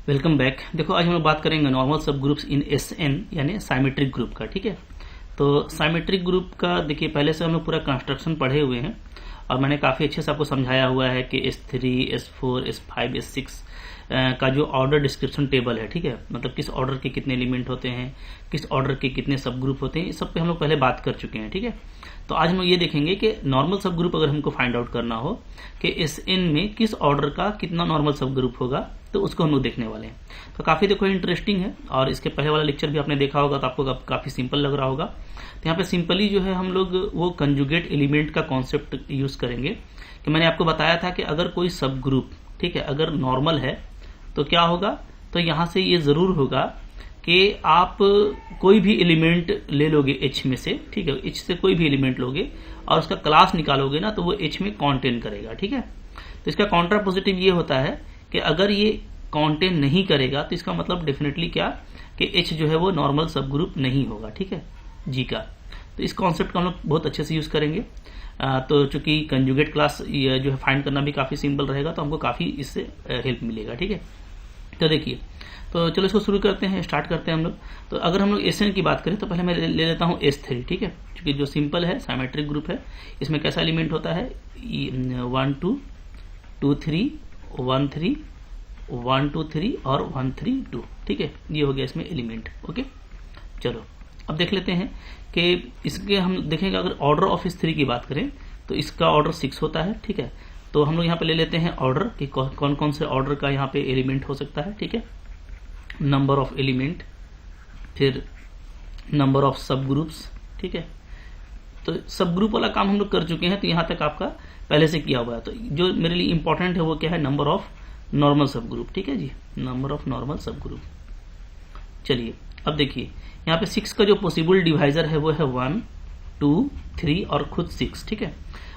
Welcome back. देखो आज हम लोग बात करेंगे normal subgroups in SN यानी साइमेट्रिक ग्रुप का। ठीक है, तो साइमेट्रिक ग्रुप का देखिए पहले से हम लोग पूरा कंस्ट्रक्शन पढ़े हुए हैं और मैंने काफ़ी अच्छे से आपको समझाया हुआ है कि S3, S4, S5, S6 का जो ऑर्डर डिस्क्रिप्शन टेबल है, ठीक है, मतलब किस ऑर्डर के कितने एलिमेंट होते हैं, किस ऑर्डर के कितने सब ग्रुप होते हैं, इस सब पे हम लोग पहले बात कर चुके हैं। ठीक है, तो आज हम लोग ये देखेंगे कि नॉर्मल सब ग्रुप अगर हमको फाइंड आउट करना हो कि SN में किस ऑर्डर का कितना नॉर्मल सब ग्रुप होगा, तो उसको हम लोग देखने वाले हैं। तो काफ़ी देखो इंटरेस्टिंग है और इसके पहले वाला लेक्चर भी आपने देखा होगा तो आपको काफ़ी सिंपल लग रहा होगा। तो यहाँ पे सिंपली जो है हम लोग वो कंजुगेट एलिमेंट का कॉन्सेप्ट यूज़ करेंगे कि मैंने आपको बताया था कि अगर कोई सब ग्रुप, ठीक है, अगर नॉर्मल है तो क्या होगा, तो यहाँ से ये ज़रूर होगा कि आप कोई भी एलिमेंट ले लोगे H में से, ठीक है, H से कोई भी एलिमेंट लोगे और उसका क्लास निकालोगे ना तो वो H में कॉन्टेन करेगा। ठीक है, तो इसका काउंटर पॉजिटिव ये होता है कि अगर ये कॉन्टेन नहीं करेगा तो इसका मतलब डेफिनेटली क्या कि H जो है वो नॉर्मल सब ग्रुप नहीं होगा। ठीक है, जी का। तो इस कॉन्सेप्ट को हम लोग बहुत अच्छे से यूज़ करेंगे। तो चूंकि कंजुगेट क्लास जो है फाइंड करना भी काफ़ी सिंपल रहेगा तो हमको काफ़ी इससे हेल्प मिलेगा। ठीक है, तो देखिए, तो चलो इसको शुरू करते हैं, स्टार्ट करते हैं हम लोग। तो अगर हम लोग SN की बात करें तो पहले मैं ले लेता हूँ S3। ठीक है, क्योंकि जो सिंपल है साइमेट्रिक ग्रुप है, इसमें कैसा एलिमेंट होता है 1 2 2 3 1 3 1 2 3 और 1 3 2। ठीक है, ये हो गया इसमें एलिमेंट। ओके, चलो अब देख लेते हैं कि इसके हम देखेंगे अगर ऑर्डर ऑफ S3 की बात करें तो इसका ऑर्डर 6 होता है। ठीक है, तो हम लोग यहाँ पे ले लेते हैं ऑर्डर कि कौन कौन से ऑर्डर का यहाँ पे एलिमेंट हो सकता है। ठीक है, नंबर ऑफ एलिमेंट, फिर नंबर ऑफ सब ग्रुप्स। ठीक है, तो सब ग्रुप वाला काम हम लोग कर चुके हैं, तो यहाँ तक आपका पहले से किया हुआ है। तो जो मेरे लिए इंपॉर्टेंट है वो क्या है, नंबर ऑफ नॉर्मल सब ग्रुप। ठीक है जी, नंबर ऑफ नॉर्मल सब ग्रुप। चलिए अब देखिए यहाँ पे 6 का जो पॉसिबल डिवाइजर है वो है 1 2 3 और खुद 6। ठीक है,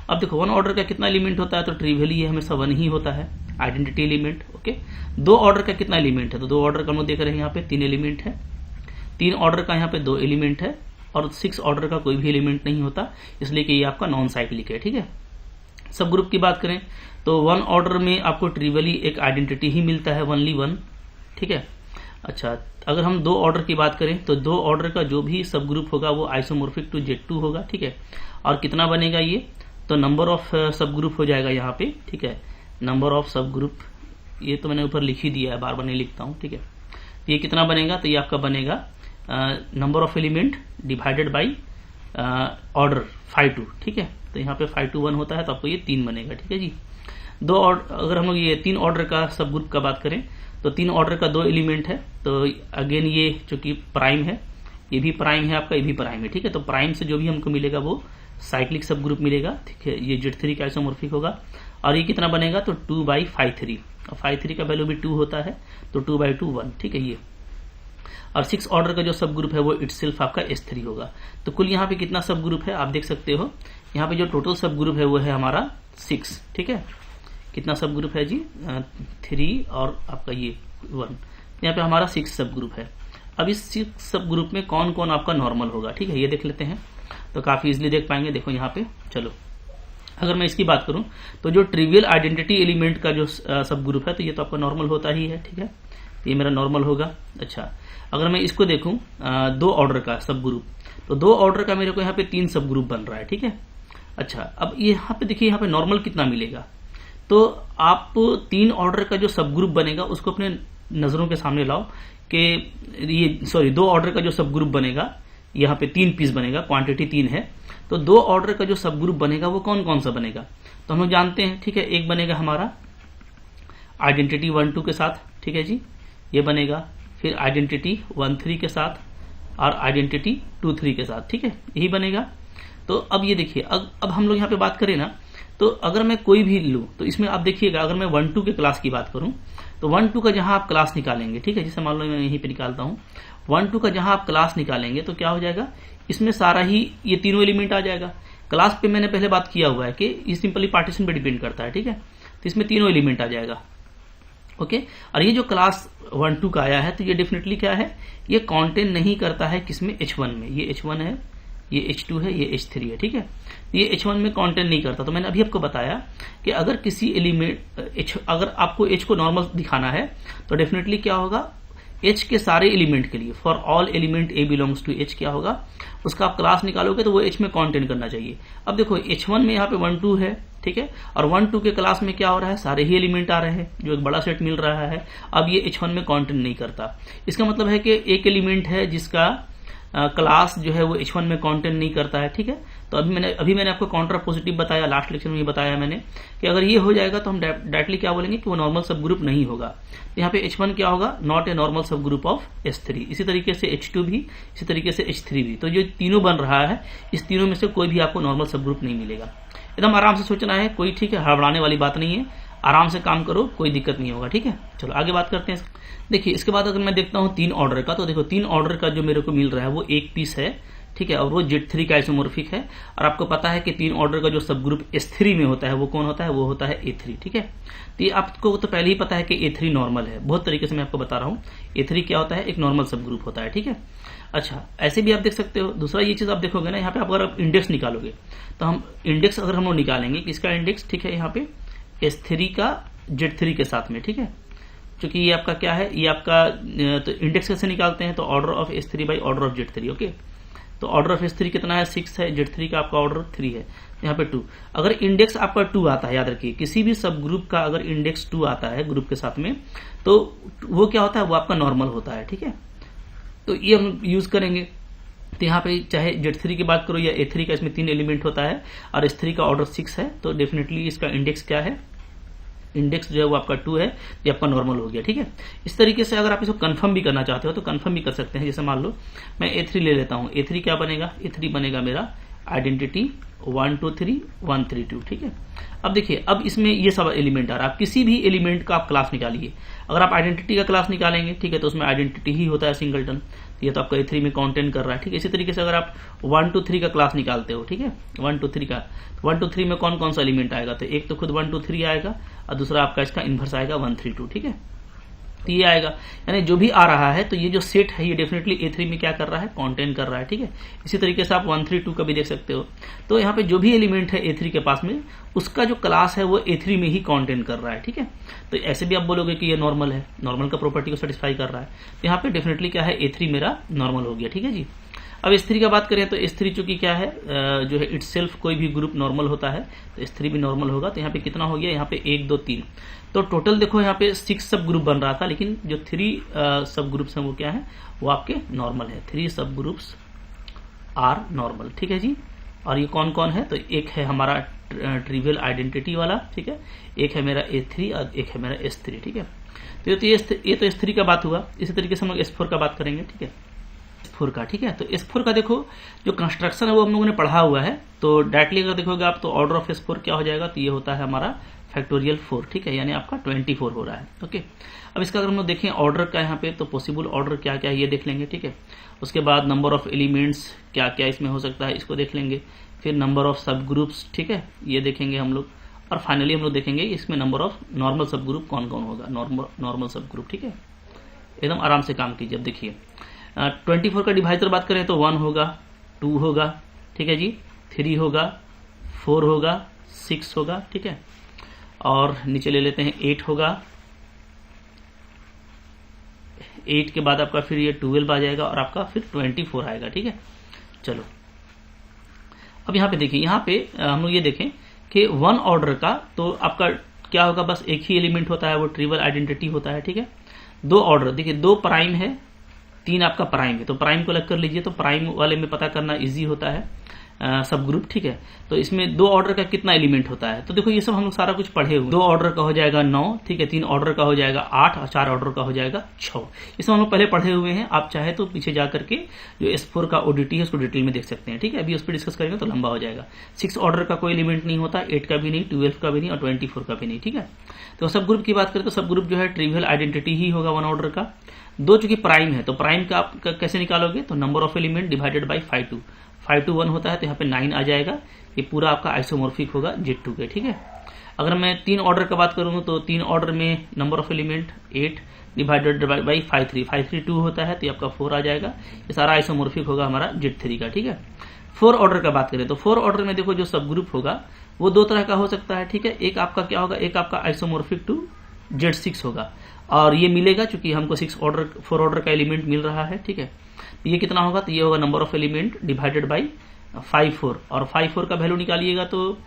अब देखो 1 ऑर्डर का कितना एलिमेंट होता है, तो ट्रिवियली ये हमेशा 1 ही होता है, आइडेंटिटी एलिमेंट। ओके, 2 ऑर्डर का कितना एलिमेंट है, तो 2 ऑर्डर का हम लोग देख रहे हैं यहाँ पे 3 एलिमेंट है। 3 ऑर्डर का यहाँ पे 2 एलिमेंट है और 6 ऑर्डर का कोई भी एलिमेंट नहीं होता, इसलिए कि ये आपका नॉन साइक्लिक है। ठीक है, सब ग्रुप की बात करें तो 1 ऑर्डर में आपको ट्रिवियली एक आइडेंटिटी ही मिलता है, ओनली 1। ठीक है, अच्छा अगर हम 2 ऑर्डर की बात करें तो 2 ऑर्डर का जो भी सब ग्रुप होगा वो आइसोमॉर्फिक टू Z2 होगा। ठीक है, और कितना बनेगा ये, तो नंबर ऑफ सब ग्रुप हो जाएगा यहाँ पे। ठीक है, नंबर ऑफ सब ग्रुप, ये तो मैंने ऊपर लिख ही दिया है, बार बार नहीं लिखता हूँ। ठीक है, तो ये कितना बनेगा, तो ये आपका बनेगा number of element divided by order 5 2। ठीक है, तो यहाँ पे 5 2 1 होता है तो आपको ये 3 बनेगा। ठीक है जी, अगर हम लोग ये 3 ऑर्डर का सब ग्रुप का बात करें तो 3 ऑर्डर का 2 एलिमेंट है, तो अगेन ये चूंकि प्राइम है, ये भी प्राइम है आपका, ये भी प्राइम है। ठीक है, तो प्राइम से जो भी हमको मिलेगा वो साइक्लिक सब ग्रुप मिलेगा। ठीक है, ये Z3 का आइसोमॉर्फिक होगा और ये कितना बनेगा, तो 2/5 और 5 का वैल्यू भी 2 होता है, तो 2/2 1। ठीक है, ये और 6 ऑर्डर का जो सब ग्रुप है वो इटसेल्फ आपका S3 होगा। तो कुल यहाँ पे कितना सब ग्रुप है आप देख सकते हो, यहाँ पे जो टोटल सब ग्रुप है वो है हमारा 6। ठीक है, कितना सब ग्रुप है जी 3 और आपका ये 1, यहाँ पे हमारा 6 सब ग्रुप है। अब इस 6 सब ग्रुप में कौन कौन आपका नॉर्मल होगा, ठीक है, ये देख लेते हैं तो काफी इजिली देख पाएंगे। देखो यहाँ पे, चलो अगर मैं इसकी बात करूं तो जो ट्रिवियल आइडेंटिटी एलिमेंट का जो सब ग्रुप है तो ये तो आपका नॉर्मल होता ही है। ठीक है, ये मेरा नॉर्मल होगा। अच्छा अगर मैं इसको देखूं 2 ऑर्डर का सब ग्रुप, तो 2 ऑर्डर का मेरे को यहाँ पे 3 सब ग्रुप बन रहा है। ठीक है, अच्छा अब यहाँ पे देखिए यहाँ पे नॉर्मल कितना मिलेगा, तो आप 3 ऑर्डर का जो सब ग्रुप बनेगा उसको अपने नजरों के सामने लाओ कि ये 2 ऑर्डर का जो सब ग्रुप बनेगा, यहाँ पे 3 पीस बनेगा, क्वांटिटी 3 है, तो 2 ऑर्डर का जो सब ग्रुप बनेगा वो कौन कौन सा बनेगा, तो हम लोग जानते हैं। ठीक है, एक बनेगा हमारा आइडेंटिटी 1 2 के साथ, ठीक है जी, ये बनेगा, फिर आइडेंटिटी 1 3 के साथ और आइडेंटिटी 2 3 के साथ। ठीक है, यही बनेगा। तो अब ये देखिए, अब हम लोग यहाँ पे बात करें ना, तो अगर मैं कोई भी लूं तो इसमें आप देखिएगा, अगर मैं 1 2 के क्लास की बात करूं तो 1 2 का जहां आप क्लास निकालेंगे, ठीक है, जैसे मान लो मैं यहीं पे निकालता हूं 1 2 का जहां आप क्लास निकालेंगे तो क्या हो जाएगा, इसमें सारा ही ये तीनों एलिमेंट आ जाएगा। क्लास पे मैंने पहले बात किया हुआ है कि ये सिंपली पार्टीशन पे डिपेंड करता है। ठीक है, तो इसमें तीनों एलिमेंट आ जाएगा। ओके, और ये जो क्लास 1 2 का आया है तो ये डेफिनेटली क्या है, ये कॉन्टेन नहीं करता है किसमें, H1 में। ये H1 है, ये H2 है, ये H3 है, ठीक है। ये H1 में कांटेन नहीं करता। तो मैंने अभी आपको बताया कि अगर किसी एलिमेंट अगर आपको H को नॉर्मल दिखाना है तो डेफिनेटली क्या होगा, H के सारे एलिमेंट के लिए, for all element A belongs to H क्या होगा, उसका आप क्लास निकालोगे तो वो H में कांटेन करना चाहिए। अब देखो H1 में यहाँ पे 1 2 है, ठीक है, और 1 2 के क्लास में क्या हो रहा है, सारे ही एलिमेंट आ रहे हैं, जो एक बड़ा सेट मिल रहा है। अब ये H1 में कांटेन नहीं करता। इसका मतलब है कि एक एलिमेंट है जिसका क्लास जो है वो H1 में कांटेन नहीं करता है, ठीक है। तो अभी मैंने आपको काउंटर पॉजिटिव बताया, लास्ट लेक्चर में ये बताया मैंने कि अगर ये हो जाएगा तो हम डायरेक्टली क्या बोलेंगे कि वो नॉर्मल सब ग्रुप नहीं होगा। तो यहाँ पे H1 क्या होगा, नॉट ए नॉर्मल सब ग्रुप ऑफ H3। इसी तरीके से H2 भी, इसी तरीके से H3 भी। तो जो तीनों बन रहा है, इस तीनों में से कोई भी आपको नॉर्मल सब ग्रुप नहीं मिलेगा। एकदम आराम से सोचना है, कोई ठीक है हड़बड़ाने वाली बात नहीं है, आराम से काम करो, कोई दिक्कत नहीं होगा, ठीक है। चलो आगे बात करते हैं। देखिए इसके बाद अगर मैं देखता हूँ 3 ऑर्डर का, तो देखो 3 ऑर्डर का जो मेरे को मिल रहा है वो एक पीस है, ठीक है, और वो Z3 का आइसोमॉर्फिक है। और आपको पता है कि 3 ऑर्डर का जो सब ग्रुप S3 में होता है वो कौन होता है, वो होता है A3, ठीक है। तो ये आपको तो पहले ही पता है कि A3 नॉर्मल है, बहुत तरीके से मैं आपको बता रहा हूँ। A3 क्या होता है, एक नॉर्मल सब ग्रुप होता है, ठीक है। अच्छा, ऐसे भी आप देख सकते हो। दूसरा ये चीज आप देखोगे ना, यहाँ पे अगर आप इंडेक्स निकालोगे तो हम इंडेक्स अगर हम लोग निकालेंगे, किसका इंडेक्स, ठीक है, यहाँ पे S3 का Z3 के साथ में, ठीक है। क्योंकि ये आपका क्या है, ये आपका तो इंडेक्स कैसे निकालते हैं, तो order of S3 by order of Z3, okay. तो ऑर्डर ऑफ S3 कितना है, 6 है, Z3 का आपका ऑर्डर 3 है, यहाँ पे 2। अगर इंडेक्स आपका 2 आता है, याद रखिए किसी भी सब ग्रुप का अगर इंडेक्स 2 आता है ग्रुप के साथ में, तो वो क्या होता है, वो आपका नॉर्मल होता है, ठीक है। तो ये हम यूज करेंगे। तो यहाँ पे चाहे Z3 की बात करो या A3 का, इसमें 3 एलिमेंट होता है और S3 का ऑर्डर 6 है, तो डेफिनेटली इसका इंडेक्स क्या है, इंडेक्स जो है वो आपका 2 है, ये आपका नॉर्मल हो गया, ठीक है। इस तरीके से अगर आप इसको कंफर्म भी करना चाहते हो तो कंफर्म भी कर सकते हैं। जैसे मान लो मैं A3 ले लेता हूँ, A3 क्या बनेगा, A3 बनेगा मेरा आइडेंटिटी 1 2 3 1 3 2, ठीक है। अब देखिए, अब इसमें ये सब एलिमेंट आ रहा है, आप किसी भी एलिमेंट का आप क्लास निकालिए। अगर आप आइडेंटिटी का क्लास निकालेंगे, ठीक है, तो उसमें आइडेंटिटी ही होता है सिंगलटन, ये तो आपका A3 में काउंटेन कर रहा है, ठीक है। इसी तरीके से अगर आप 1 2 3 का क्लास निकालते हो, ठीक है, 1 2 3 का, 1 2 3 में कौन कौन सा एलिमेंट आएगा, तो एक तो खुद 1 2 3 आएगा और दूसरा आपका इसका इनवर्स आएगा 1 3 2, ठीक है। तो ये आएगा, यानी जो भी आ रहा है तो ये जो सेट है ये डेफिनेटली A3 में क्या कर रहा है, कांटेन कर रहा है, ठीक है। इसी तरीके से आप 1 3 2 का भी देख सकते हो। तो यहाँ पे जो भी एलिमेंट है A3 के पास में, उसका जो क्लास है वो A3 में ही कांटेन कर रहा है, ठीक है। तो ऐसे भी आप बोलोगे कि ये नॉर्मल है, नॉर्मल का प्रॉपर्टी को सेटिस्फाई कर रहा है। तो यहाँ पे डेफिनेटली क्या है, A3 मेरा नॉर्मल हो गया, ठीक है जी। अब S3 का बात करें तो S3 चूंकि क्या है, जो है इटसेल्फ कोई भी ग्रुप नॉर्मल होता है, तो S3 भी नॉर्मल होगा। तो यहाँ पे कितना हो गया, यहाँ पे 1 2 3, तो टोटल देखो यहाँ पे 6 सब ग्रुप बन रहा था, लेकिन जो 3 सब ग्रुप्स हैं वो क्या है, वो आपके नॉर्मल है। 3 सब ग्रुप्स आर नॉर्मल, ठीक है जी। और ये कौन कौन है, तो एक है हमारा ट्रिवियल आइडेंटिटी वाला, ठीक है, एक है मेरा A3 और एक है मेरा S3, ठीक है। तो ये तो S3 का बात हुआ। इसी तरीके से हम लोग S4 का बात करेंगे, ठीक है, S4 का, ठीक है। तो S4 का देखो जो कंस्ट्रक्शन है वो हम लोगों ने पढ़ा हुआ है, तो डायरेक्टली अगर देखोगे आप तो ऑर्डर ऑफ S4 क्या हो जाएगा, तो ये होता है हमारा फैक्टोरियल 4, ठीक है, यानी आपका 24 हो रहा है, ओके। अब इसका अगर हम लोग देखें ऑर्डर का यहाँ पे, तो पॉसिबल ऑर्डर क्या क्या है ये देख लेंगे, ठीक है। उसके बाद नंबर ऑफ एलिमेंट्स क्या क्या इसमें हो सकता है, इसको देख लेंगे। फिर नंबर ऑफ सब ग्रुप्स, ठीक है, ये देखेंगे हम लोग। और फाइनली हम लोग देखेंगे इसमें नंबर ऑफ नॉर्मल सब ग्रुप कौन कौन होगा, नॉर्मल सब ग्रुप, ठीक है। एकदम आराम से काम कीजिए। अब देखिए 24 का डिवाइजर बात करें तो 1 होगा, 2 होगा, ठीक है जी, 3 होगा, 4 होगा, 6 होगा, ठीक है। और नीचे ले लेते हैं 8 होगा, 8 के बाद आपका फिर ये 12 आ जाएगा और आपका फिर 24 आएगा, ठीक है। चलो अब यहाँ पे देखिए, यहाँ पे हम लोग ये देखें कि 1 ऑर्डर का तो आपका क्या होगा, बस एक ही एलिमेंट होता है, वो ट्रिवियल आइडेंटिटी होता है, ठीक है। 2 ऑर्डर देखिए, 2 प्राइम है, 3 आपका प्राइम है, तो प्राइम को अलग कर लीजिए, तो प्राइम वाले में पता करना इजी होता है सब ग्रुप, ठीक है। तो इसमें 2 ऑर्डर का कितना एलिमेंट होता है, तो देखो ये सब हम लोग सारा कुछ पढ़े हुए। 2 ऑर्डर का हो जाएगा 9, ठीक है, 3 ऑर्डर का हो जाएगा 8 और 4 ऑर्डर का हो जाएगा 6। इसमें हम लोग पहले पढ़े हुए हैं, आप चाहे तो पीछे जा करके जो S4 का ODT है उसको डिटेल में देख सकते हैं, ठीक है। अभी उस पर डिस्कस करेंगे तो लंबा हो जाएगा। 6 ऑर्डर का कोई एलिमेंट नहीं होता, 8 का भी नहीं, 12 का भी नहीं और 24 का भी नहीं, ठीक है। तो सब ग्रुप की बात करें तो सब ग्रुप जो है ट्रिवियल आइडेंटिटी ही होगा 1 ऑर्डर का। 2 चूंकि प्राइम है, तो प्राइम का आप कैसे निकालोगे, तो number of element divided by 5 to 1 होता है, तो यहाँ पे 9 आ जाएगा। ये पूरा आपका आइसोमॉर्फिक होगा Z2 के, ठीक है। अगर मैं 3 ऑर्डर का बात करूँ तो 3 ऑर्डर में number of element 8 divided by 5 3 2 होता है, तो ये आपका 4 आ जाएगा। ये सारा आइसोमॉर्फिक होगा हमारा Z3 का, ठीक है। फोर ऑर्डर का बात करें तो फोर ऑर्डर में देखो जो सब ग्रुप होगा वो दो तरह का हो सकता है, ठीक है। एक आपका क्या होगा, एक आपका आइसोमॉर्फिक टू Z6 होगा, और ये मिलेगा चूंकि हमको फोर ऑर्डर का एलिमेंट मिल रहा है, ठीक है। ये कितना होगा, तो ये होगा number of element divided by 5-4, और 5-4 का वैल्यू निकालिएगा तो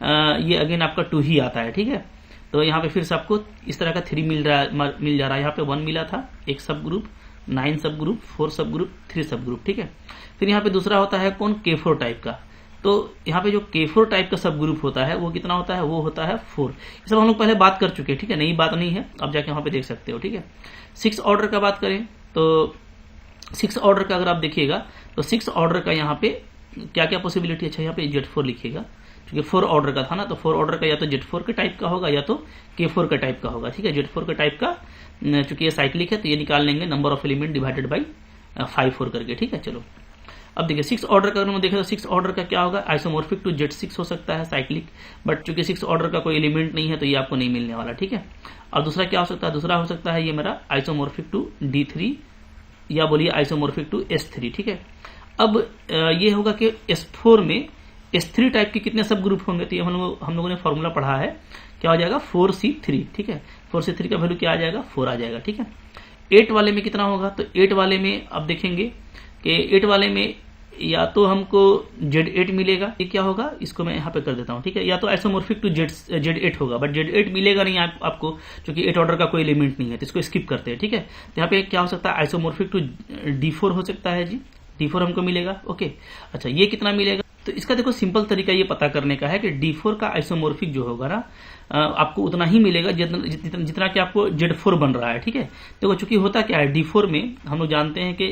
ये अगेन आपका 2 ही आता है, ठीक है। तो यहाँ पे फिर से आपको इस तरह का 3 मिल जा रहा है। यहाँ पे 1 मिला था, एक सब ग्रुप, 9 सब ग्रुप, 4 सब ग्रुप, 3 सब ग्रुप, ठीक है। फिर यहाँ पे दूसरा होता है कौन, K4 टाइप का। तो यहाँ पे जो K4 टाइप का सब ग्रुप होता है वो कितना होता है, वो होता है 4। ये सब हम लोग पहले बात कर चुके हैं, ठीक है, नई बात नहीं है, अब जाके वहां पे देख सकते हो, ठीक है। 6 ऑर्डर का बात करें तो 6 ऑर्डर का अगर आप देखिएगा तो 6 ऑर्डर का यहाँ पे क्या क्या पॉसिबिलिटी, अच्छा यहाँ पे Z4 लिखिएगा, क्योंकि 4 ऑर्डर का था ना, तो 4 ऑर्डर का या तो Z4 के टाइप का होगा या तो K4 के टाइप का होगा, ठीक है। Z4 के टाइप का चूंकि ये साइक्लिक है तो ये निकाल लेंगे number of element divided by 5-4 करके, ठीक है। चलो अब देखिए 6 ऑर्डर का अगर हम देखें तो 6 ऑर्डर का क्या होगा, आइसोमॉर्फिक टू Z6 हो सकता है साइक्लिक, बट चूंकि 6 ऑर्डर का कोई एलिमेंट नहीं है तो ये आपको नहीं मिलने वाला, ठीक है। और दूसरा क्या हो सकता है, दूसरा हो सकता है ये मेरा आइसोमॉर्फिक टू D3 या बोलिए आइसोमॉर्फिक टू S3, ठीक है। अब ये होगा कि S4 में S3 टाइप के कितने सब ग्रुप होंगे, तो ये हम लोगों ने फॉर्मूला पढ़ा है, क्या हो जाएगा 4C3, ठीक है। 4C3 का वैल्यू क्या आ जाएगा, 4 आ जाएगा, ठीक है। 8 वाले में कितना होगा, तो 8 वाले में अब देखेंगे कि 8 वाले में या तो हमको Z8 मिलेगा, ये क्या होगा, इसको मैं यहाँ पे कर देता हूँ, ठीक है, या तो आइसोमॉर्फिक टू Z8 होगा, बट Z8 मिलेगा नहीं आपको, क्योंकि 8 ऑर्डर का कोई एलिमेंट नहीं है, तो इसको स्किप करते हैं, ठीक है। तो यहाँ पे क्या हो सकता है, आइसोमॉर्फिक टू D4 हो सकता है जी, D4 हमको मिलेगा, ओके। अच्छा ये कितना मिलेगा, तो इसका देखो सिंपल तरीका ये पता करने का है कि D4 का आइसोमॉर्फिक जो होगा ना आपको उतना ही मिलेगा जितना कि आपको Z4 बन रहा है, ठीक है। देखो चूंकि होता क्या है, D4 में हम लोग जानते हैं कि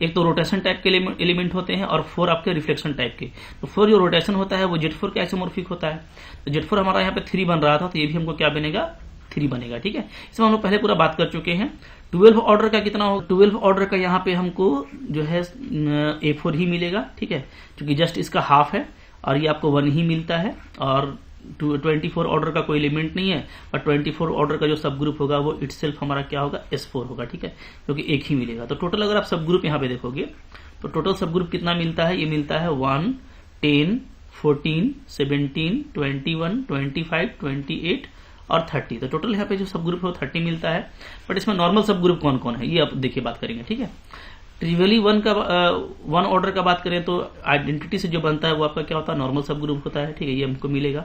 एक तो रोटेशन टाइप के एलिमेंट होते हैं और 4 आपके रिफ्लेक्शन टाइप के। तो 4 जो रोटेशन होता है वो Z4 के आइसोमॉर्फिक होता है, तो Z4 हमारा यहाँ पे 3 बन रहा था, तो ये भी हमको क्या बनेगा, 3 बनेगा, ठीक है। इसमें हम लोग पहले पूरा बात कर चुके हैं। 12 ऑर्डर का कितना होगा, 12 ऑर्डर का यहाँ पे हमको जो है A4 ही मिलेगा, ठीक है, क्योंकि जस्ट इसका हाफ है और ये आपको 1 ही मिलता है, और 24 ऑर्डर का कोई एलिमेंट नहीं है, पर 24 ऑर्डर का जो सब ग्रुप होगा वो इटसेल्फ हमारा क्या होगा, S4 होगा, ठीक है, क्योंकि एक ही मिलेगा। तो टोटल अगर आप सब ग्रुप यहाँ पे देखोगे तो टोटल सब ग्रुप कितना मिलता है, ये मिलता है 1, 10, 14, 17, 21, 25, 28 और 30। तो टोटल यहाँ पे जो सब ग्रुप है वो 30 मिलता है। बट इसमें नॉर्मल सब ग्रुप कौन कौन है ये आप देखिए बात करेंगे, ठीक है। ट्रिवियली 1 ऑर्डर का बात करें तो आइडेंटिटी से जो बनता है वो आपका क्या होता है, नॉर्मल सब ग्रुप होता है, ठीक है, ये हमको मिलेगा।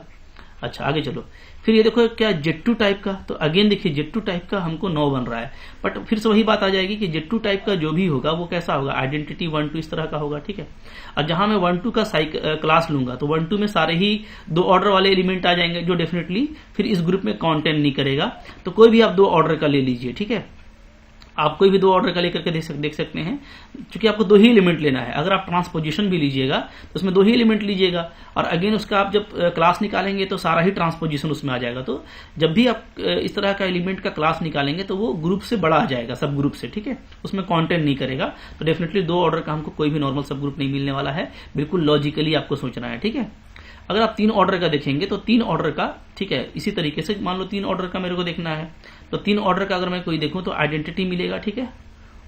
अच्छा आगे चलो, फिर ये देखो क्या Z2 टाइप का, तो अगेन देखिए Z2 टाइप का हमको 9 बन रहा है, बट फिर से वही बात आ जाएगी कि Z2 टाइप का जो भी होगा वो कैसा होगा, आइडेंटिटी 1-2 इस तरह का होगा, ठीक है। और जहां मैं 1-2 का क्लास लूंगा तो 1-2 में सारे ही 2 ऑर्डर वाले एलिमेंट आ जाएंगे, जो डेफिनेटली फिर इस ग्रुप में काउंटेंट नहीं करेगा। तो कोई भी आप 2 ऑर्डर का ले लीजिए, ठीक है, आप कोई भी 2 ऑर्डर का लेकर के देख सकते हैं, क्योंकि आपको 2 ही एलिमेंट लेना है। अगर आप ट्रांसपोजिशन भी लीजिएगा तो उसमें 2 ही एलिमेंट लीजिएगा, और अगेन उसका आप जब क्लास निकालेंगे तो सारा ही ट्रांसपोजिशन उसमें आ जाएगा। तो जब भी आप इस तरह का एलिमेंट का क्लास निकालेंगे तो वो ग्रुप से बड़ा आ जाएगा, सब ग्रुप से, ठीक है, उसमें कॉन्टेंट नहीं करेगा। तो डेफिनेटली 2 ऑर्डर का हमको कोई भी नॉर्मल सब ग्रुप नहीं मिलने वाला है, बिल्कुल लॉजिकली आपको सोचना है, ठीक है। अगर आप 3 ऑर्डर का देखेंगे तो 3 ऑर्डर का, ठीक है, इसी तरीके से मान लो 3 ऑर्डर का मेरे को देखना है, तो 3 ऑर्डर का अगर मैं कोई देखूं तो आइडेंटिटी मिलेगा, ठीक है,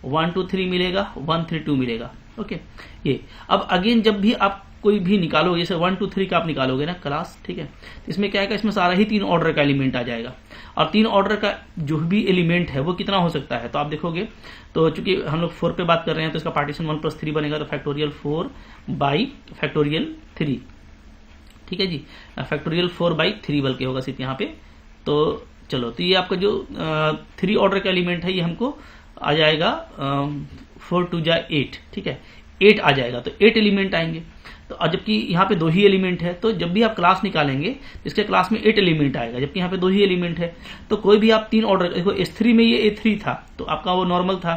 1, 2, 3 मिलेगा, 1, 3, 2 मिलेगा, ओके। ये अब अगेन जब भी आप कोई भी निकालो, जैसे 1, 2, 3 का आप निकालोगे ना क्लास, ठीक है, तो इसमें क्या है, इसमें सारा ही 3 ऑर्डर का एलिमेंट आ जाएगा, और 3 ऑर्डर का जो भी एलिमेंट है वो कितना हो सकता है, तो आप देखोगे तो चूंकि हम लोग 4 पे बात कर रहे हैं तो इसका पार्टीशन 1 + 3 बनेगा, तो फैक्टोरियल 4 बाई फैक्टोरियल 3, ठीक है जी, फैक्टोरियल 4 बाई 3 बल्कि होगा सिर्फ यहाँ पे। तो चलो, तो ये आपका जो 3 ऑर्डर का एलिमेंट है ये हमको आ जाएगा 4 × 2 = 8, ठीक है, 8 आ जाएगा, तो 8 एलिमेंट आएंगे। तो जबकि यहाँ पे 2 ही एलिमेंट है, तो जब भी आप क्लास निकालेंगे इसके क्लास में 8 एलिमेंट आएगा, जबकि यहाँ पे 2 ही एलिमेंट है। तो कोई भी आप 3 ऑर्डर, देखो S3 में ये A3 था तो आपका वो नॉर्मल था,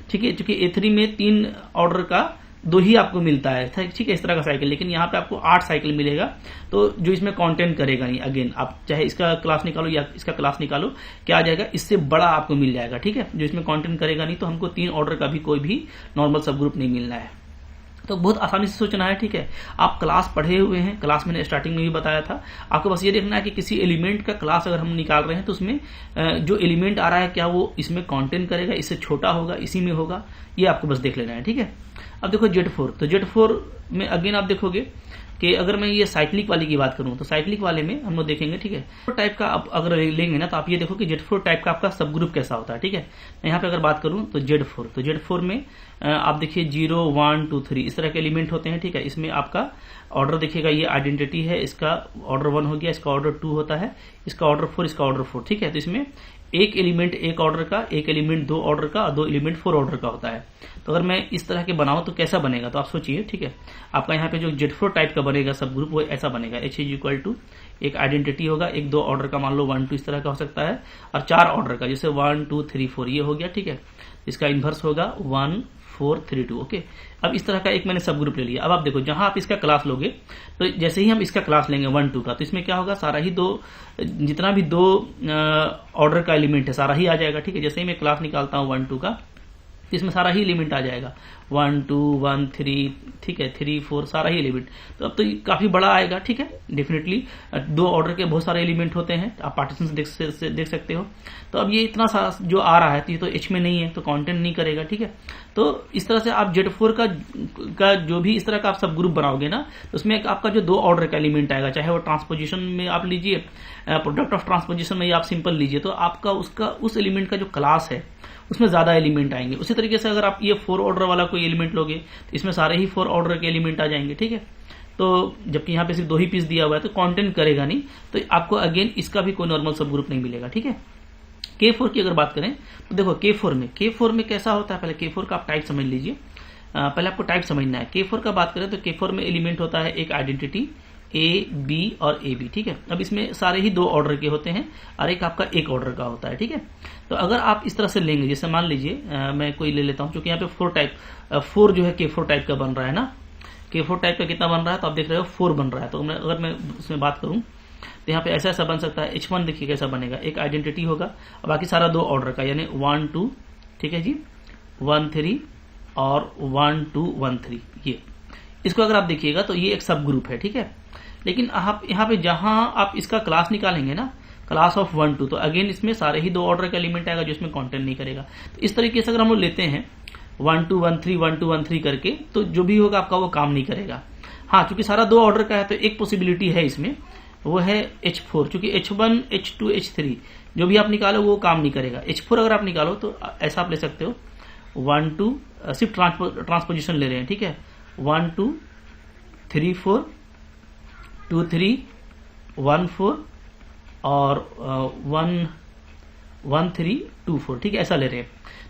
ठीक है, क्योंकि A3 में 3 ऑर्डर का 2 ही आपको मिलता है, ठीक है, इस तरह का साइकिल। लेकिन यहाँ पे आपको 8 साइकिल मिलेगा, तो जो इसमें कंटेंट करेगा नहीं, अगेन आप चाहे इसका क्लास निकालो या इसका क्लास निकालो, क्या आ जाएगा, इससे बड़ा आपको मिल जाएगा, ठीक है, जो इसमें कंटेंट करेगा नहीं। तो हमको 3 ऑर्डर का भी कोई भी नॉर्मल सब ग्रुप नहीं मिलना है। तो बहुत आसानी से सोचना है, ठीक है। आप क्लास पढ़े हुए हैं, क्लास मैंने स्टार्टिंग में भी बताया था, आपको बस ये देखना है कि किसी एलिमेंट का क्लास अगर हम निकाल रहे हैं तो उसमें जो एलिमेंट आ रहा है क्या वो इसमें कंटेन करेगा, इससे छोटा होगा, इसी में होगा, ये आपको बस देख लेना है, ठीक है। अब देखो Z4, तो Z4 में अगेन आप देखोगे कि अगर मैं ये साइक्लिक वाले की बात करूं तो साइक्लिक वाले में हम लोग देखेंगे, ठीक है। तो टाइप का आप अगर लेंगे ना तो आप ये देखो कि Z4 टाइप का आपका सब ग्रुप कैसा होता है, ठीक है। यहाँ पे अगर बात करूं तो Z4 में आप देखिए 0 1 2 3 इस तरह के एलिमेंट होते हैं, ठीक है। इसमें आपका ऑर्डर देखिएगा, ये आइडेंटिटी है, इसका ऑर्डर 1 हो गया, इसका ऑर्डर 2 होता है, इसका ऑर्डर 4, इसका ऑर्डर 4, ठीक है। तो इसमें एक एलिमेंट एक ऑर्डर का, एक एलिमेंट 2 ऑर्डर का और 2 एलिमेंट 4 ऑर्डर का होता है। तो अगर मैं इस तरह के बनाऊं तो कैसा बनेगा, तो आप सोचिए, ठीक है। आपका यहाँ पे जो Z4 टाइप का बनेगा सब ग्रुप वो ऐसा बनेगा, H इज इक्वल टू एक आइडेंटिटी होगा, एक 2 ऑर्डर का, मान लो 1 2 इस तरह का हो सकता है, और 4 ऑर्डर का, जैसे 1 2 3 4 ये हो गया, ठीक है। इसका इन्वर्स होगा 1 4 3 2, ओके। अब इस तरह का एक मैंने सब ग्रुप ले लिया। अब आप देखो जहां आप इसका क्लास लोगे तो जैसे ही हम इसका क्लास लेंगे 1 2 का, तो इसमें क्या होगा, सारा ही जितना भी 2 ऑर्डर का एलिमेंट है सारा ही आ जाएगा, ठीक है। जैसे ही मैं क्लास निकालता हूं 1 2 का, तो इसमें सारा ही एलिमेंट आ जाएगा, 1 2 1 3, ठीक है, 3 4 सारा ही एलिमेंट। तो अब तो काफी बड़ा आएगा, ठीक है। डेफिनेटली 2 ऑर्डर के बहुत सारे एलिमेंट होते हैं, आप पार्टीशन देख सकते हो। तो अब ये इतना सारा जो आ रहा है तो ये तो H में नहीं है, तो कंटेंट नहीं करेगा, ठीक है। तो इस तरह से आप Z4 का जो भी इस तरह का आप सब ग्रुप बनाओगे ना, तो उसमें आपका जो 2 ऑर्डर का एलिमेंट आएगा, चाहे वो ट्रांसपोजिशन में आप लीजिए, प्रोडक्ट ऑफ ट्रांसपोजिशन में आप सिंपल लीजिए, तो आपका उसका उस एलिमेंट का जो क्लास है उसमें ज्यादा एलिमेंट आएंगे। उसी तरीके से अगर आप ये 4 ऑर्डर वाला कोई एलिमेंट लोगे तो इसमें सारे ही 4 ऑर्डर के एलिमेंट आ जाएंगे, ठीक है। तो जबकि यहाँ पे सिर्फ 2 ही पीस दिया हुआ है तो कंटेंट करेगा नहीं, तो आपको अगेन इसका भी कोई नॉर्मल सब ग्रुप नहीं मिलेगा, ठीक है। K4 की अगर बात करें तो देखो K4 में कैसा होता है, पहले K4 का आप टाइप समझ लीजिए। पहले आपको टाइप समझना है। K4 का बात करें तो K4 में एलिमेंट होता है एक आइडेंटिटी A B और AB, ठीक है। अब इसमें सारे ही 2 ऑर्डर के होते हैं और एक आपका एक ऑर्डर का होता है, ठीक है। तो अगर आप इस तरह से लेंगे, जैसे मान लीजिए मैं कोई ले लेता हूं, क्योंकि यहाँ पे 4 जो है K4 टाइप का बन रहा है ना, K4 टाइप का कितना बन रहा है तो आप देख रहे हो 4 बन रहा है। तो अगर मैं उसमें बात करूं तो यहाँ पे ऐसा बन सकता है। H1 देखिए कैसा बनेगा, एक आइडेंटिटी होगा और बाकी सारा 2 ऑर्डर का, यानी 1 2, ठीक है जी, 1 3 और 1 2 1 3। ये इसको अगर आप देखिएगा तो ये एक सब ग्रुप है, ठीक है। लेकिन आप यहाँ पे जहां आप इसका क्लास निकालेंगे ना, क्लास ऑफ 1 2, तो अगेन इसमें सारे ही 2 ऑर्डर का एलिमेंट आएगा जो इसमें कंटेंट नहीं करेगा। तो इस तरीके से अगर हम लोग लेते हैं 1 2 1 3 1 2 1 3 करके, तो जो भी होगा आपका वो काम नहीं करेगा। हाँ, चूंकि सारा 2 ऑर्डर का है तो एक पॉसिबिलिटी है इसमें, वो है H4, चूंकि H1 H2 H3 जो भी आप निकालो वो काम नहीं करेगा। H4 अगर आप निकालो तो ऐसा आप ले सकते हो 1 2, सिर्फ ट्रांसपोजिशन ले रहे हैं, ठीक है, 1 2 3 4 2 3 1 4 और 1 3 2 4, ठीक है, ऐसा ले रहे हैं।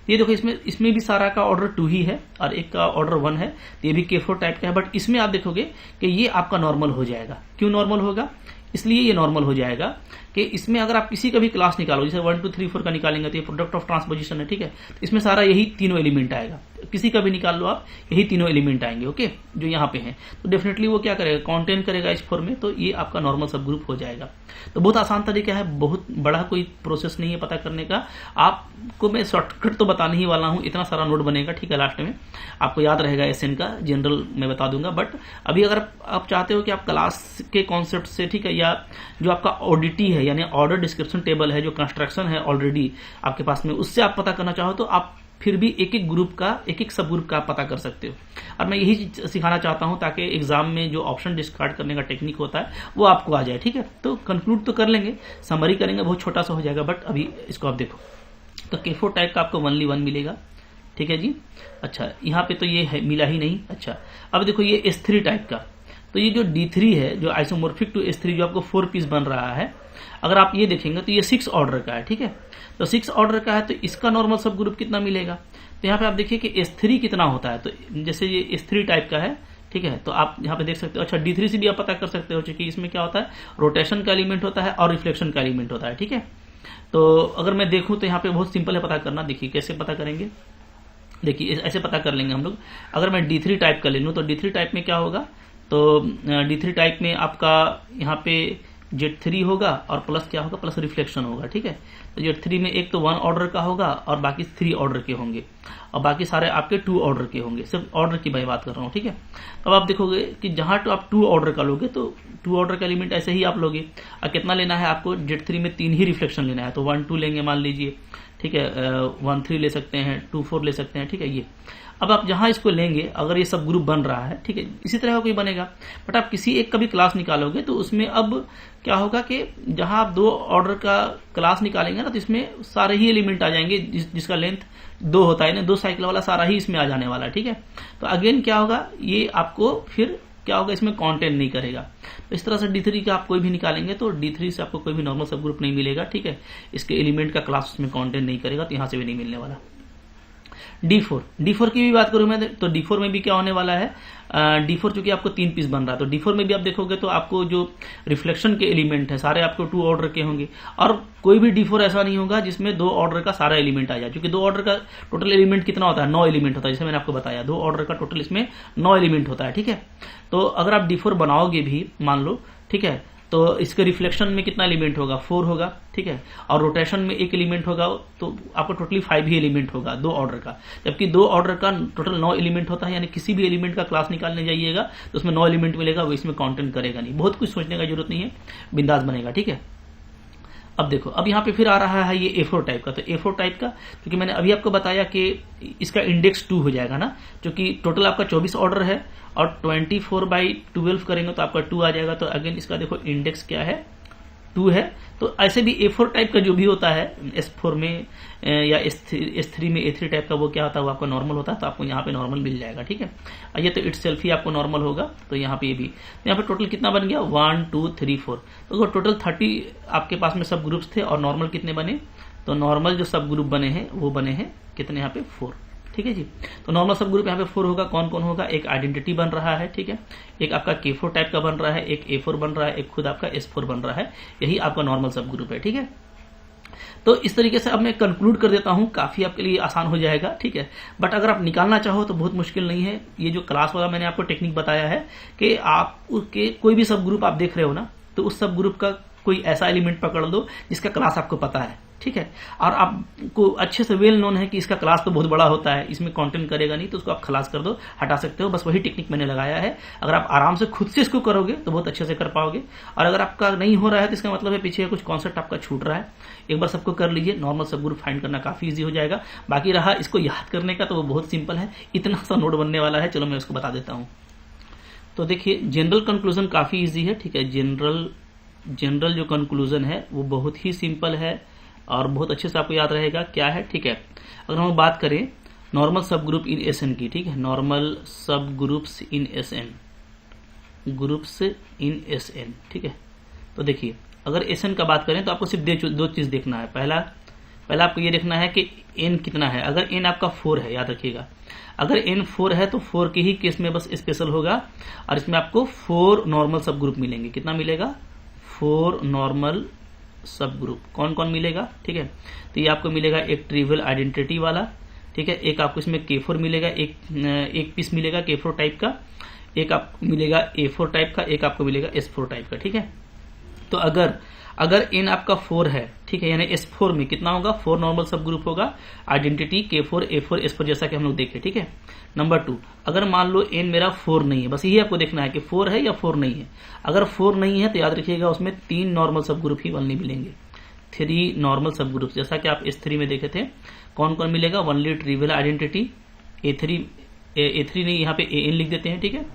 ये देखो इसमें भी सारा का ऑर्डर 2 ही है और एक का ऑर्डर 1 है, ये भी K4 टाइप का है। बट इसमें आप देखोगे कि ये आपका नॉर्मल हो जाएगा। क्यों नॉर्मल होगा, इसलिए ये नॉर्मल हो जाएगा कि इसमें अगर आप किसी का भी क्लास निकालो, जैसे 1 2 3 4 का निकालेंगे तो ये प्रोडक्ट ऑफ ट्रांसपोजिशन है, ठीक है। तो इसमें सारा यही तीनों एलिमेंट आएगा, किसी का भी निकाल लो आप, यही तीनों एलिमेंट आएंगे, ओके, जो यहाँ पे हैं। तो डेफिनेटली वो क्या करेगा, कंटेंट करेगा H4 में, तो ये आपका नॉर्मल सब ग्रुप हो जाएगा। तो बहुत आसान तरीका है, बहुत बड़ा कोई प्रोसेस नहीं है पता करने का। आपको मैं शॉर्टकट तो बताने ही वाला हूँ, इतना सारा नोट बनेगा, ठीक है, लास्ट में आपको याद रहेगा SN का, जनरल मैं बता दूंगा। बट अभी अगर आप चाहते हो कि आप क्लास के कॉन्सेप्ट से, ठीक है, या जो आपका ऑडिटी है यानी ऑर्डर डिस्क्रिप्शन टेबल है, जो कंस्ट्रक्शन है ऑलरेडी आपके पास में, उससे आप पता करना चाहो तो आप फिर भी एक एक ग्रुप का, एक एक सब ग्रुप का पता कर सकते हो। और मैं यही सिखाना चाहता हूं ताकि एग्जाम में जो ऑप्शन डिस्कार्ड करने का टेक्निक होता है वो आपको आ जाए, ठीक है। तो कंक्लूड तो कर लेंगे, समरी करेंगे, बहुत छोटा सा हो जाएगा। बट अभी इसको आप देखो तो K4 टाइप का आपको 1 मिलेगा, ठीक है जी। अच्छा, यहाँ पे तो ये है, मिला ही नहीं। अच्छा, अब देखो ये S3 टाइप का, तो ये जो D3 है, जो आइसोमॉर्फिक टू S3 जो आपको 4 पीस बन रहा है, अगर आप ये देखेंगे तो ये 6 ऑर्डर का है, ठीक है। तो 6 ऑर्डर का है तो इसका नॉर्मल सब ग्रुप कितना मिलेगा, तो यहाँ पे आप देखिए कि S3 कितना होता है। तो जैसे ये S3 टाइप का है, ठीक है, तो आप यहाँ पे देख सकते हो। अच्छा, D3 से भी आप पता कर सकते हो, क्योंकि इसमें क्या होता है, रोटेशन का एलिमेंट होता है और रिफ्लेक्शन का एलिमेंट होता है, ठीक है। तो अगर मैं देखूं तो यहाँ पे बहुत सिंपल है पता करना। देखिए कैसे पता करेंगे, देखिए ऐसे पता कर लेंगे हम लोग। अगर मैं D3 टाइप का ले लूं तो D3 टाइप में क्या होगा, तो D3 टाइप में आपका यहाँ पे Z3 होगा और प्लस क्या होगा, प्लस रिफ्लेक्शन होगा, ठीक है। तो Z3 में एक तो 1 ऑर्डर का होगा और बाकी 3 ऑर्डर के होंगे और बाकी सारे आपके 2 ऑर्डर के होंगे, सिर्फ ऑर्डर की मैं बात कर रहा हूँ, ठीक है। अब आप देखोगे कि जहां तो आप 2 ऑर्डर का लोगे तो 2 ऑर्डर का एलिमेंट ऐसे ही आप लोगे। और कितना लेना है आपको, Z3 में 3 ही रिफ्लेक्शन लेना है, तो 1 2 लेंगे मान लीजिए, ठीक है, 1 3 ले सकते हैं, 2 4 ले सकते हैं, ठीक है। ये अब आप जहां इसको लेंगे, अगर ये सब ग्रुप बन रहा है, ठीक है, इसी तरह का कोई बनेगा, बट आप किसी एक का भी क्लास निकालोगे तो उसमें अब क्या होगा कि जहां आप 2 ऑर्डर का क्लास निकालेंगे ना, तो इसमें सारे ही एलिमेंट आ जाएंगे जिसका लेंथ 2 होता है ना, 2 साइकिल वाला सारा ही इसमें आ जाने वाला है, ठीक है। तो अगेन क्या होगा, ये आपको फिर क्या होगा, इसमें काउंटेंट नहीं करेगा। तो इस तरह से D3 का आप कोई भी निकालेंगे तो D3 से आपको कोई भी नॉर्मल सब ग्रुप नहीं मिलेगा, ठीक है। इसके एलिमेंट का क्लास उसमें काउंटेंट नहीं करेगा, तो यहां से भी नहीं मिलने वाला। D4 की भी बात करूं मैं, तो D4 में भी क्या होने वाला है, D4 चूंकि आपको 3 पीस बन रहा है, तो D4 में भी आप देखोगे तो आपको जो रिफ्लेक्शन के एलिमेंट है सारे आपको 2 ऑर्डर के होंगे और कोई भी D4 ऐसा नहीं होगा जिसमें 2 ऑर्डर का सारा एलिमेंट आ जाए, क्योंकि 2 ऑर्डर का टोटल एलिमेंट कितना होता है, 9 एलिमेंट होता है, जैसे मैंने आपको बताया 2 ऑर्डर का टोटल इसमें 9 एलिमेंट होता है, ठीक है। तो अगर आप D4 बनाओगे भी मान लो, ठीक है, तो इसके रिफ्लेक्शन में कितना एलिमेंट होगा, 4 होगा, ठीक है, और रोटेशन में 1 एलिमेंट होगा, तो आपको टोटली 5 ही एलिमेंट होगा 2 ऑर्डर का, जबकि 2 ऑर्डर का टोटल 9 एलिमेंट होता है। यानी किसी भी एलिमेंट का क्लास निकालने जाइएगा तो उसमें 9 एलिमेंट मिलेगा, वो इसमें काउंटेंट करेगा नहीं, बहुत कुछ सोचने का जरूरत नहीं है, बिंदास बनेगा, ठीक है। अब देखो, अब यहाँ पे फिर आ रहा है ये A4 टाइप का, तो A4 टाइप का क्योंकि मैंने अभी आपको बताया कि इसका इंडेक्स 2 हो जाएगा ना, क्योंकि टोटल आपका 24 ऑर्डर है और 24/12 करेंगे तो आपका 2 आ जाएगा। तो अगेन इसका देखो इंडेक्स क्या है, 2 है। तो ऐसे भी A4 टाइप का जो भी होता है S4 में या S3 में A3 टाइप का वो क्या होता है, वो आपका नॉर्मल होता है, तो आपको यहाँ पे नॉर्मल मिल जाएगा, ठीक है। ये तो इटसेल्फ ही आपको नॉर्मल होगा, तो यहाँ पे ये भी, तो यहाँ पे टोटल कितना बन गया, 1 2 3 4, तो टोटल 30 आपके पास में सब ग्रुप्स थे और नॉर्मल कितने बने, तो नॉर्मल जो सब ग्रुप बने हैं वो बने हैं कितने, यहाँ पे 4, ठीक है जी। तो नॉर्मल सब ग्रुप यहाँ पे 4 होगा, कौन कौन होगा, एक आइडेंटिटी बन रहा है, ठीक है, एक आपका K4 टाइप का बन रहा है, एक A4 बन रहा है, एक खुद आपका S4 बन रहा है, यही आपका नॉर्मल सब ग्रुप है, ठीक है। तो इस तरीके से अब मैं कंक्लूड कर देता हूं, काफी आपके लिए आसान हो जाएगा, ठीक है। बट अगर आप निकालना चाहो तो बहुत मुश्किल नहीं है। ये जो क्लास वाला मैंने आपको टेक्निक बताया है कि आप उसके कोई भी सब ग्रुप आप देख रहे हो ना, तो उस सब ग्रुप का कोई ऐसा एलिमेंट पकड़ लो जिसका क्लास आपको पता है, ठीक है, और आपको अच्छे से वेल नोन है कि इसका क्लास तो बहुत बड़ा होता है, इसमें कंटेंट करेगा नहीं, तो उसको आप खलास कर दो, हटा सकते हो। बस वही टेक्निक मैंने लगाया है। अगर आप आराम से खुद से इसको करोगे तो बहुत अच्छे से कर पाओगे, और अगर आपका नहीं हो रहा है तो इसका मतलब है पीछे कुछ कॉन्सेप्ट आपका छूट रहा है। एक बार सबको कर लीजिए, नॉर्मल सब ग्रुप फाइंड करना काफी ईजी हो जाएगा। बाकी रहा इसको याद करने का, तो वो बहुत सिंपल है, इतना सा नोट बनने वाला है। चलो मैं उसको बता देता हूँ। तो देखिए, जनरल कंक्लूजन काफी ईजी है, ठीक है। जनरल जो कंक्लूजन है वो बहुत ही सिंपल है और बहुत अच्छे से आपको याद रहेगा क्या है, ठीक है। अगर हम बात करें नॉर्मल सब ग्रुप इन एसएन की, ठीक है, normal subgroups in SN, groups in SN, ठीक है। तो देखिए, अगर एसएन का बात करें तो आपको सिर्फ 2 चीज देखना है। पहला आपको ये देखना है कि एन कितना है। अगर एन आपका 4 है, याद रखिएगा, अगर एन 4 है तो 4 के ही केस में बस स्पेशल होगा, और इसमें आपको 4 नॉर्मल सब ग्रुप मिलेंगे। कितना मिलेगा, 4 नॉर्मल सब ग्रुप। कौन कौन मिलेगा, ठीक है। तो ये आपको मिलेगा एक ट्रिवियल आइडेंटिटी वाला, ठीक है, एक आपको इसमें K4 मिलेगा, एक पीस मिलेगा K4 टाइप का, एक आपको मिलेगा A4 टाइप का, एक आपको मिलेगा S4 टाइप का, ठीक है। तो अगर n आपका 4 है, ठीक है, यानी S4 में कितना होगा, 4 नॉर्मल सब ग्रुप होगा, आइडेंटिटी K4 A4 S4 जैसा कि हम लोग देखे, ठीक है। नंबर 2, अगर मान लो n मेरा 4 नहीं है, बस यही आपको देखना है कि 4 है या 4 नहीं है। अगर 4 नहीं है तो याद रखिएगा उसमें 3 नॉर्मल सब ग्रुप ही बनने मिलेंगे, 3 नॉर्मल सब ग्रुप, जैसा कि आप S3 में देखे थे। कौन कौन मिलेगा, ओनली ट्रिवियल आइडेंटिटी A3 नहीं, यहाँ पे AN लिख देते हैं, ठीक है,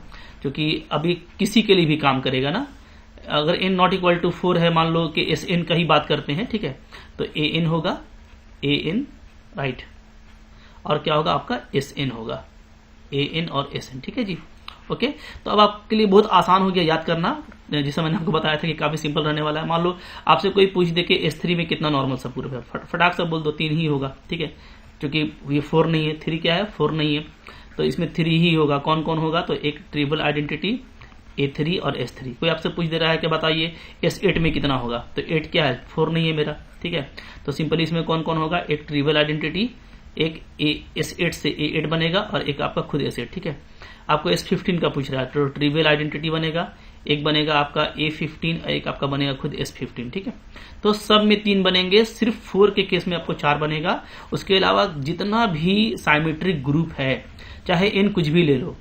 क्योंकि अभी किसी के लिए भी काम करेगा ना। अगर n नॉट इक्वल टू 4 है, मान लो कि SN का ही बात करते हैं, ठीक है, तो AN होगा, AN राइट, और क्या होगा आपका SN होगा, AN और SN, ठीक है जी। ओके, तो अब आपके लिए बहुत आसान हो गया याद करना, जैसा मैंने आपको बताया था कि काफी सिंपल रहने वाला है। मान लो आपसे कोई पूछ दे कि S3 में कितना नॉर्मल सब ग्रुप है, फटाक से बोल दो 3 ही होगा, ठीक है, क्योंकि ये 4 नहीं है, 3 क्या है, 4 नहीं है, तो इसमें 3 ही होगा। कौन कौन होगा, तो एक ट्रिपल आइडेंटिटी A3 और S3। कोई आपसे पूछ दे रहा है कि बताइए S8 में कितना होगा, तो 8 क्या है, 4 नहीं है मेरा, ठीक है। तो सिंपली इसमें कौन कौन होगा, एक ट्रिपल आइडेंटिटी, एक S8 से A8 बनेगा, और एक आपका खुद S8, ठीक है। आपको S15 का पूछ रहा है, तो ट्रिवियल आइडेंटिटी बनेगा, एक बनेगा आपका A15 और एक आपका बनेगा खुद S15, ठीक है। तो सब में 3 बनेंगे, सिर्फ 4 के केस में आपको 4 बनेगा। उसके अलावा जितना भी साइमेट्रिक ग्रुप है, चाहे n कुछ भी ले लो,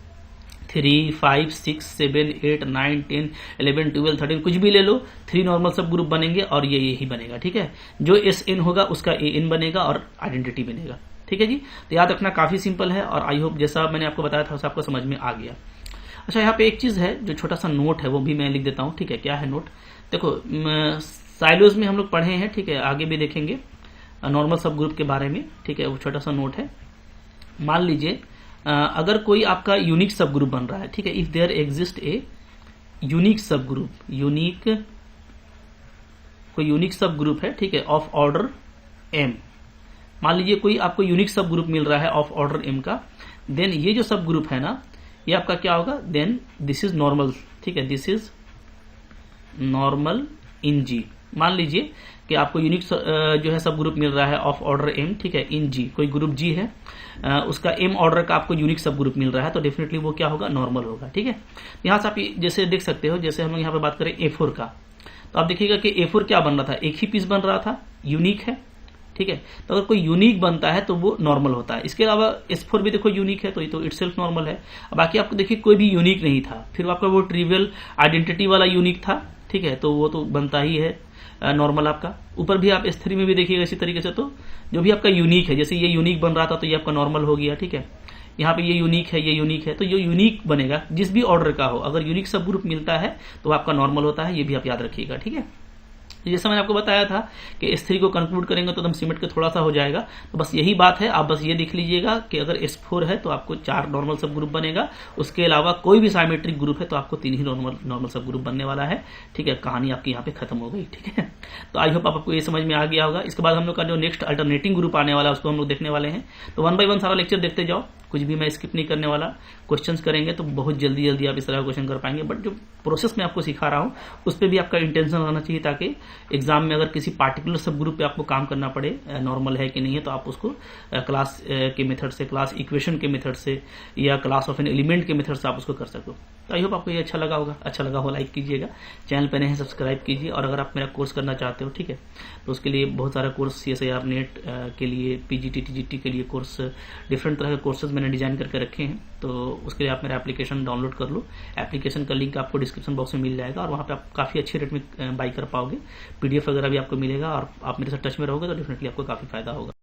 3, 5, 6, 7, 8, 9, 10, 11, 12, 13 कुछ भी ले लो, 3 नॉर्मल सब ग्रुप बनेंगे और ये यही बनेगा, ठीक है। जो SN होगा उसका AN बनेगा और आइडेंटिटी बनेगा, ठीक है जी। तो याद रखना काफी सिंपल है और आई होप जैसा मैंने आपको बताया था वैसा आपको समझ में आ गया। अच्छा, यहाँ पे एक चीज है जो छोटा सा नोट है वो भी मैं लिख देता हूँ, ठीक है। क्या है नोट? देखो, साइलोज में हम लोग पढ़े हैं, ठीक है, आगे भी देखेंगे नॉर्मल सब ग्रुप के बारे में, ठीक है। वो छोटा सा नोट है। मान लीजिए अगर कोई आपका यूनिक सब ग्रुप बन रहा है, ठीक है, if there exist a unique subgroup, कोई यूनिक सब ग्रुप है, ठीक है, ऑफ ऑर्डर m। मान लीजिए कोई आपको यूनिक सब ग्रुप मिल रहा है ऑफ ऑर्डर m का, देन ये जो सब ग्रुप है ना, ये आपका क्या होगा? देन दिस इज नॉर्मल, ठीक है, this is normal in G। मान लीजिए कि आपको यूनिक जो है सब ग्रुप मिल रहा है ऑफ ऑर्डर m, ठीक है, इन G। कोई ग्रुप G है, उसका m ऑर्डर का आपको यूनिक सब ग्रुप मिल रहा है, तो डेफिनेटली वो क्या होगा? नॉर्मल होगा, ठीक है। यहाँ से आप जैसे देख सकते हो, जैसे हम यहाँ पे बात करें A4 का, तो आप देखिएगा कि A4 क्या बन रहा था? एक ही पीस बन रहा था, यूनिक है, ठीक है। तो अगर कोई यूनिक बनता है तो वो नॉर्मल होता है। इसके अलावा S4 भी देखो यूनिक है, तो ये तो इटसेल्फ नॉर्मल है। बाकी आपको देखिए कोई भी यूनिक नहीं था, फिर आपका वो ट्रिवियल आइडेंटिटी वाला यूनिक था, ठीक है, तो वो तो बनता ही है नॉर्मल आपका। ऊपर भी आप S3 में भी देखिएगा इसी तरीके से, तो जो भी आपका यूनिक है, जैसे ये यूनिक बन रहा था तो ये आपका नॉर्मल हो गया, ठीक है। यहाँ पे ये यूनिक है, ये यूनिक है, तो ये यूनिक बनेगा जिस भी ऑर्डर का हो। अगर यूनिक सब ग्रुप मिलता है तो आपका नॉर्मल होता है, ये भी आप याद रखिएगा, ठीक है। जैसा मैंने आपको बताया था कि S3 को कंक्लूड करेंगे तो एकदम सिमट के थोड़ा सा हो जाएगा, तो बस यही बात है। आप बस ये देख लीजिएगा कि अगर S4 है तो आपको 4 नॉर्मल सब ग्रुप बनेगा, उसके अलावा कोई भी साइमेट्रिक ग्रुप है तो आपको 3 ही नॉर्मल सब ग्रुप बनने वाला है, ठीक है। कहानी आपकी यहाँ पे खत्म हो गई, ठीक है। तो आई होप आपको ये समझ में आ गया होगा। इसके बाद हम लोग का जो नेक्स्ट अल्टरनेटिंग ग्रुप आने वाला है उसको हम लोग देखने वाले हैं। तो 1 बाय 1 सारा लेक्चर देखते जाओ, कुछ भी मैं स्किप नहीं करने वाला। क्वेश्चंस करेंगे तो बहुत जल्दी जल्दी आप इस तरह क्वेश्चन कर पाएंगे, बट जो प्रोसेस मैं आपको सिखा रहा हूँ उस पर भी आपका इंटेंशन रहना चाहिए, ताकि एग्जाम में अगर किसी पार्टिकुलर सब ग्रुप पे आपको काम करना पड़े, नॉर्मल है कि नहीं है, तो आप उसको क्लास के मेथड से, क्लास इक्वेशन के मेथड से या क्लास ऑफ एन एलिमेंट के मेथड से आप उसको कर सको। तो आई होप आपको ये अच्छा लगा होगा। अच्छा लगा हो लाइक कीजिएगा, चैनल पे नए हैं सब्सक्राइब कीजिए। और अगर आप मेरा कोर्स करना चाहते हो, ठीक है, तो उसके लिए बहुत सारा कोर्स CSIR नेट के लिए, PGT TGT के लिए कोर्स, डिफरेंट तरह के कोर्सेज मैंने डिजाइन करके रखे हैं। तो उसके लिए आप मेरा एप्लीकेशन डाउनलोड कर लो। एप्लीकेशन का लिंक आपको डिस्क्रिप्शन बॉक्स में मिल जाएगा और वहाँ पे आप काफ़ी अच्छे रेट में बाई कर पाओगे। PDF वगैरह भी आपको मिलेगा और आप मेरे साथ टच में रहोगे तो डेफिनेटली आपको काफ़ी फायदा होगा।